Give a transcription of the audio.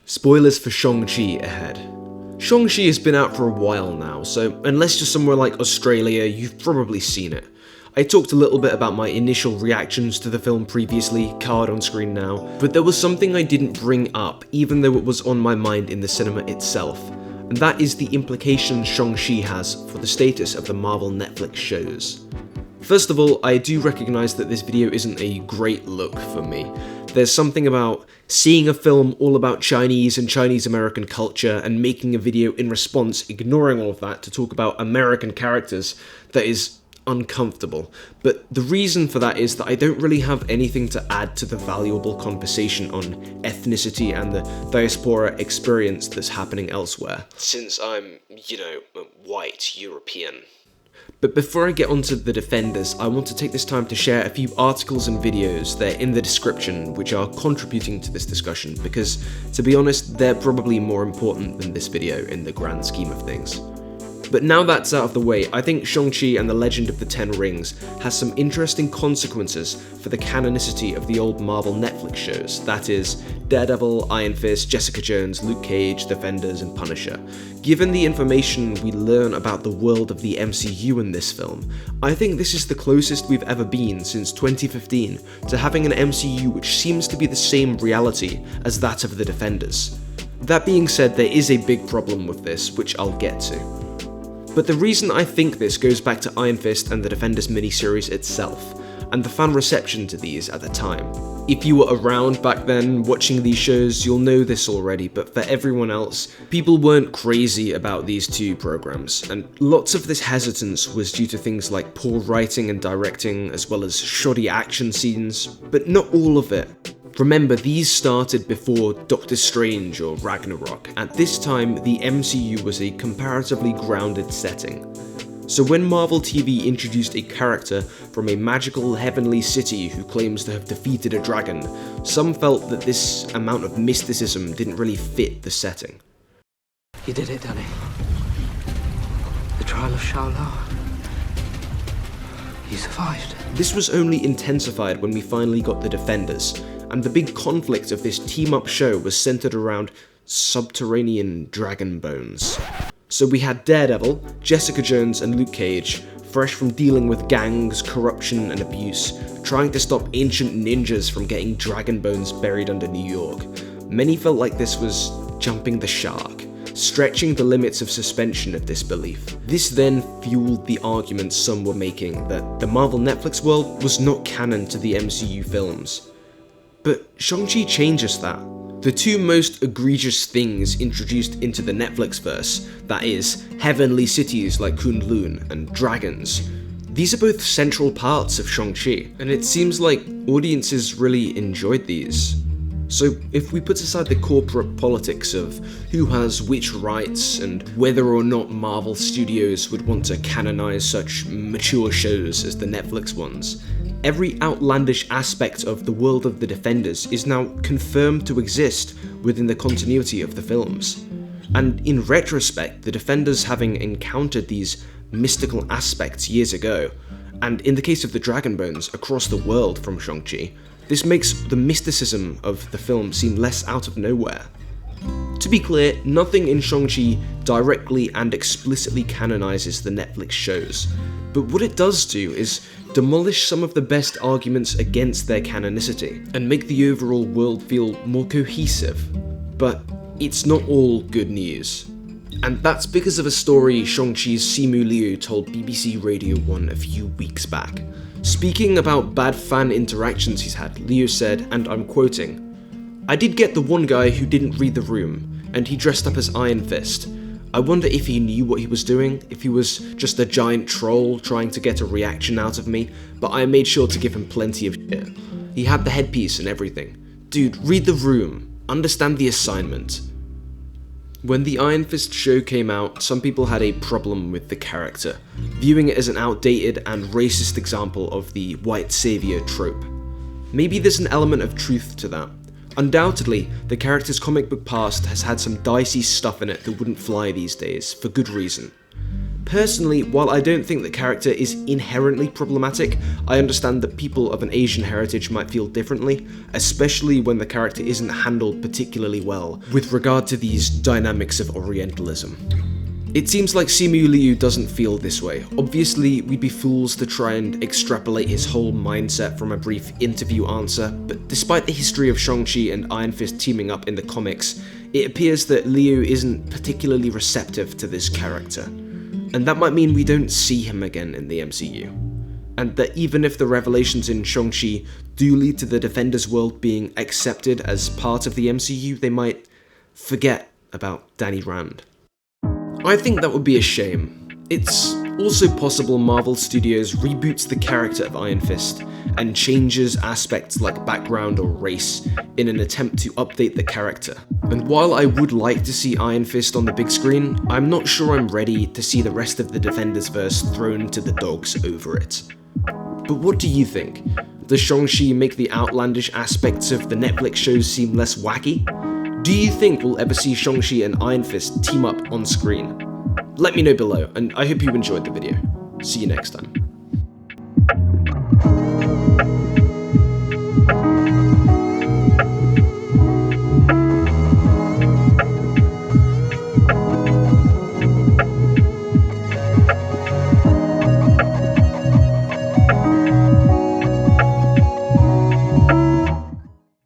Spoilers for Shang-Chi ahead. Shang-Chi has been out for a while now, so unless you're somewhere like Australia, you've probably seen it. I talked a little bit about my initial reactions to the film previously, card on screen now, but there was something I didn't bring up, even though it was on my mind in the cinema itself, and that is the implications Shang-Chi has for the status of the Marvel Netflix shows. First of all, I do recognise that this video isn't a great look for me. There's something about seeing a film all about Chinese and Chinese American culture and making a video in response, ignoring all of that to talk about American characters, that is uncomfortable. But the reason for that is that I don't really have anything to add to the valuable conversation on ethnicity and the diaspora experience that's happening elsewhere, since I'm, white European. But before I get onto the Defenders, I want to take this time to share a few articles and videos. They're in the description, which are contributing to this discussion, because, to be honest, they're probably more important than this video in the grand scheme of things. But now that's out of the way, I think Shang-Chi and the Legend of the Ten Rings has some interesting consequences for the canonicity of the old Marvel Netflix shows, that is, Daredevil, Iron Fist, Jessica Jones, Luke Cage, Defenders, and Punisher. Given the information we learn about the world of the MCU in this film, I think this is the closest we've ever been since 2015 to having an MCU which seems to be the same reality as that of the Defenders. That being said, there is a big problem with this, which I'll get to. But the reason I think this goes back to Iron Fist and the Defenders miniseries itself, and the fan reception to these at the time. If you were around back then watching these shows, you'll know this already, but for everyone else, people weren't crazy about these two programs, and lots of this hesitance was due to things like poor writing and directing, as well as shoddy action scenes, but not all of it. Remember, these started before Doctor Strange or Ragnarok. At this time, the MCU was a comparatively grounded setting. So when Marvel TV introduced a character from a magical heavenly city who claims to have defeated a dragon, some felt that this amount of mysticism didn't really fit the setting. You did it, Danny. The trial of Shao-Lao. You survived. This was only intensified when we finally got the Defenders, and the big conflict of this team-up show was centered around subterranean dragon bones. So we had Daredevil, Jessica Jones, and Luke Cage, fresh from dealing with gangs, corruption, and abuse, trying to stop ancient ninjas from getting dragon bones buried under New York. Many felt like this was jumping the shark, stretching the limits of suspension of disbelief. This then fueled the argument some were making that the Marvel Netflix world was not canon to the MCU films. But Shang-Chi changes that. The two most egregious things introduced into the Netflix-verse, that is, heavenly cities like Kunlun and dragons, these are both central parts of Shang-Chi, and it seems like audiences really enjoyed these. So if we put aside the corporate politics of who has which rights and whether or not Marvel Studios would want to canonize such mature shows as the Netflix ones, every outlandish aspect of the world of the Defenders is now confirmed to exist within the continuity of the films. And in retrospect, the Defenders having encountered these mystical aspects years ago, and in the case of the Dragon Bones, across the world from Shang-Chi, this makes the mysticism of the film seem less out of nowhere. To be clear, nothing in Shang-Chi directly and explicitly canonizes the Netflix shows, but what it does do is demolish some of the best arguments against their canonicity, and make the overall world feel more cohesive. But it's not all good news. And that's because of a story Shang-Chi's Simu Liu told BBC Radio 1 a few weeks back. Speaking about bad fan interactions he's had, Liu said, and I'm quoting, "I did get the one guy who didn't read the room, and he dressed up as Iron Fist. I wonder if he knew what he was doing, if he was just a giant troll trying to get a reaction out of me, but I made sure to give him plenty of shit. He had the headpiece and everything. Dude, read the room. Understand the assignment." When the Iron Fist show came out, some people had a problem with the character, viewing it as an outdated and racist example of the white savior trope. Maybe there's an element of truth to that. Undoubtedly, the character's comic book past has had some dicey stuff in it that wouldn't fly these days, for good reason. Personally, while I don't think the character is inherently problematic, I understand that people of an Asian heritage might feel differently, especially when the character isn't handled particularly well with regard to these dynamics of Orientalism. It seems like Simu Liu doesn't feel this way. Obviously, we'd be fools to try and extrapolate his whole mindset from a brief interview answer, but despite the history of Shang-Chi and Iron Fist teaming up in the comics, it appears that Liu isn't particularly receptive to this character. And that might mean we don't see him again in the MCU. And that even if the revelations in Shang-Chi do lead to the Defenders world being accepted as part of the MCU, they might forget about Danny Rand. I think that would be a shame. It's also possible Marvel Studios reboots the character of Iron Fist and changes aspects like background or race in an attempt to update the character. And while I would like to see Iron Fist on the big screen, I'm not sure I'm ready to see the rest of the Defenders verse thrown to the dogs over it. But what do you think? Does Shang-Chi make the outlandish aspects of the Netflix shows seem less wacky? Do you think we'll ever see Shang-Chi and Iron Fist team up on screen? Let me know below, and I hope you enjoyed the video. See you next time.